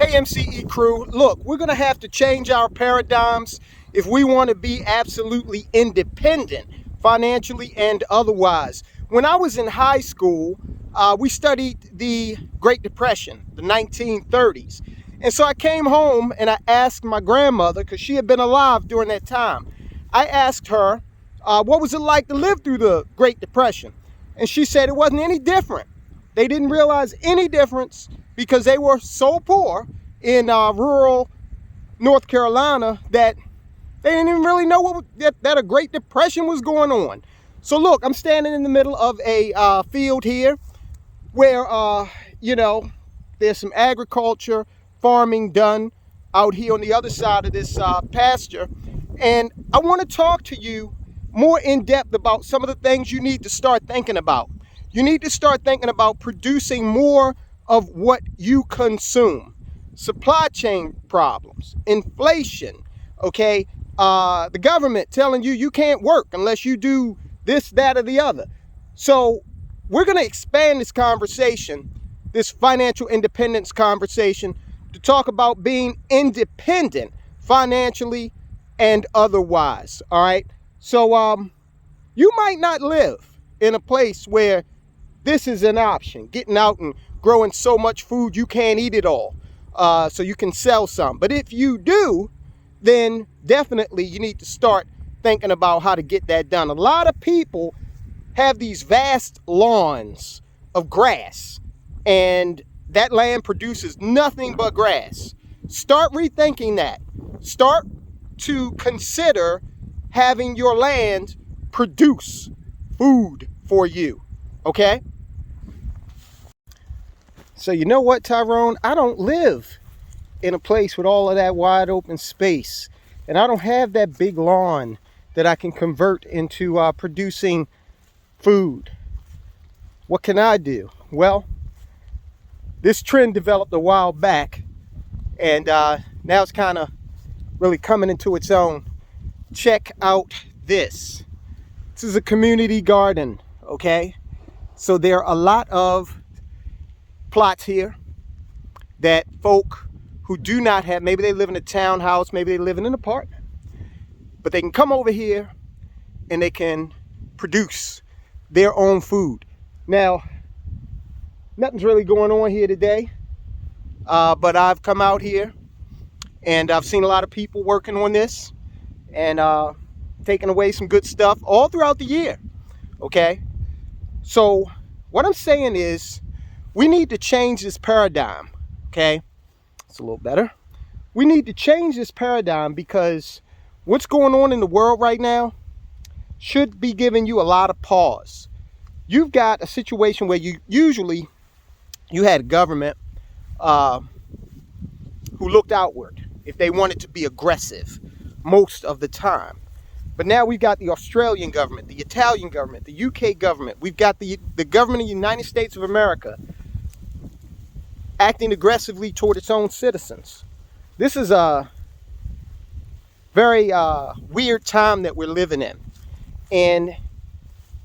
Hey MCE crew, look, we're going to have to change our paradigms if we want to be absolutely independent, financially and otherwise. When I was in high school, we studied the Great Depression, the 1930s. And so I came home and I asked my grandmother, because she had been alive during that time, I asked her, what was it like to live through the Great Depression? And she said it wasn't any different. They didn't realize any difference because they were so poor in rural North Carolina that they didn't even really know that a Great Depression was going on. So look, I'm standing in the middle of a field here where, there's some agriculture, farming done out here on the other side of this pasture. And I want to talk to you more in depth about some of the things you need to start thinking about. You need to start thinking about producing more of what you consume. Supply chain problems, inflation, okay? The government telling you can't work unless you do this, that, or the other. So we're going to expand this conversation, this financial independence conversation, to talk about being independent financially and otherwise, all right? So you might not live in a place where this is an option, getting out and growing so much food you can't eat it all, so you can sell some. But if you do, then definitely you need to start thinking about how to get that done. A lot of people have these vast lawns of grass, and that land produces nothing but grass. Start rethinking that. Start to consider having your land produce food for you, okay? So you know what, Tyrone? I don't live in a place with all of that wide open space, and I don't have that big lawn that I can convert into producing food. What can I do? Well, this trend developed a while back, and now it's kind of really coming into its own. Check out this. This is a community garden, okay? So there are a lot of plots here that folk who do not have, maybe they live in a townhouse, maybe they live in an apartment, but they can come over here and they can produce their own food. Now, nothing's really going on here today, but I've come out here and I've seen a lot of people working on this and taking away some good stuff all throughout the year, okay? So what I'm saying is we need to change this paradigm, okay? It's a little better. We need to change this paradigm because what's going on in the world right now should be giving you a lot of pause. You've got a situation where you had a government who looked outward if they wanted to be aggressive most of the time. But now we've got the Australian government, the Italian government, the UK government. We've got the government of the United States of America acting aggressively toward its own citizens. This is a very weird time that we're living in. And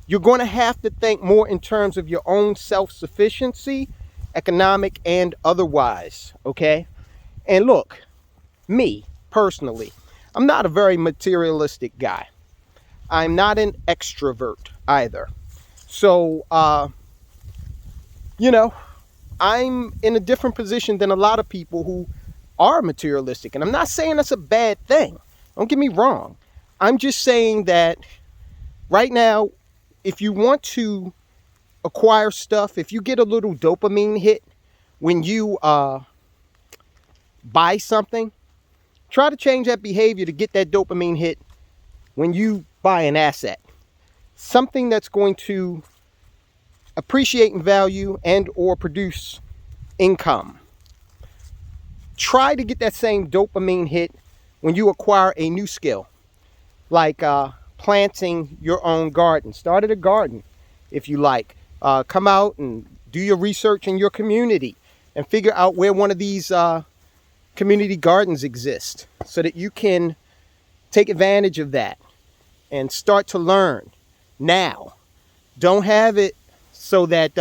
you're going to have to think more in terms of your own self-sufficiency, economic and otherwise, okay? And look, me, personally, I'm not a very materialistic guy. I'm not an extrovert either. So, I'm in a different position than a lot of people who are materialistic. And I'm not saying that's a bad thing. Don't get me wrong. I'm just saying that right now, if you want to acquire stuff, if you get a little dopamine hit when you buy something, try to change that behavior to get that dopamine hit when you buy an asset. Something that's going to appreciate in value and or produce income. Try to get that same dopamine hit when you acquire a new skill, like planting your own garden. Start at a garden if you like. Come out and do your research in your community and figure out where one of these community gardens exist so that you can take advantage of that and start to learn now. Don't have it so that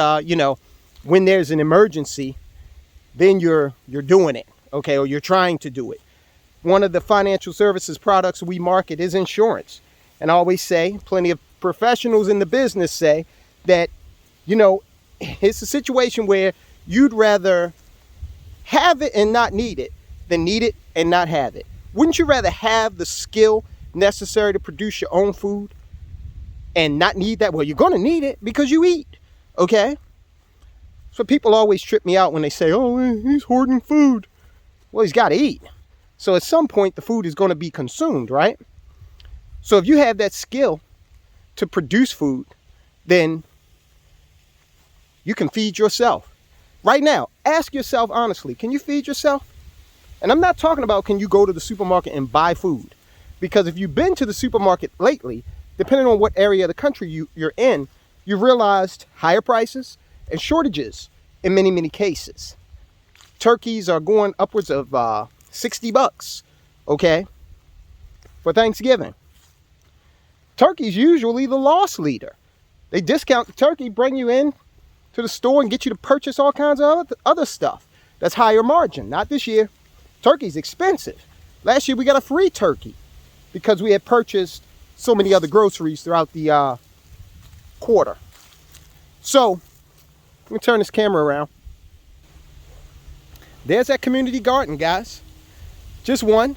when there's an emergency, then you're doing it, okay, or you're trying to do it. One of the financial services products we market is insurance. And I always say, plenty of professionals in the business say that, you know, it's a situation where you'd rather have it and not need it than need it and not have it. Wouldn't you rather have the skill necessary to produce your own food and not need that? Well, you're going to need it because you eat, okay? So people always trip me out when they say, oh, he's hoarding food. Well, he's got to eat. So at some point, the food is going to be consumed, right? So if you have that skill to produce food, then you can feed yourself. Right now, ask yourself honestly, can you feed yourself? And I'm not talking about can you go to the supermarket and buy food. Because if you've been to the supermarket lately, depending on what area of the country you're in, you realized higher prices and shortages in many, many cases. Turkeys are going upwards of $60, okay, for Thanksgiving. Turkey's usually the loss leader. They discount the turkey, bring you in to the store and get you to purchase all kinds of other stuff that's higher margin. Not this year. Turkey's expensive. Last year we got a free turkey because we had purchased so many other groceries throughout the quarter. So let me turn this camera around. There's that community garden, guys. Just one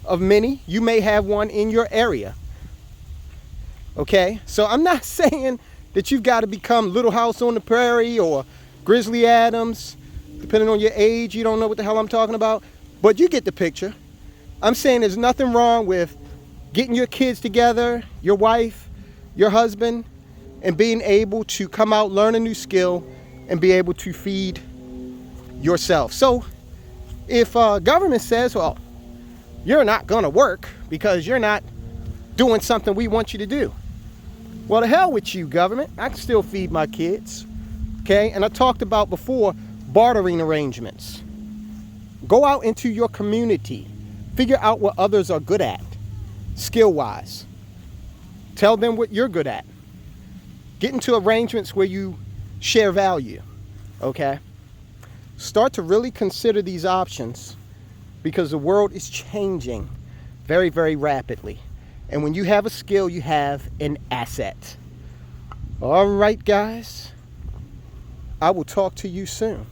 of many. You may have one in your area. Okay, so I'm not saying that you've got to become Little House on the Prairie or Grizzly Adams. Depending on your age, you don't know what the hell I'm talking about. But you get the picture. I'm saying there's nothing wrong with getting your kids together, your wife, your husband, and being able to come out, learn a new skill, and be able to feed yourself. So if government says, well, you're not going to work because you're not doing something we want you to do. Well, to hell with you, government. I can still feed my kids. Okay, and I talked about before bartering arrangements. Go out into your community. Figure out what others are good at, skill-wise. Tell them what you're good at. Get into arrangements where you share value, okay? Start to really consider these options because the world is changing very, very rapidly. And when you have a skill, you have an asset. All right, guys. I will talk to you soon.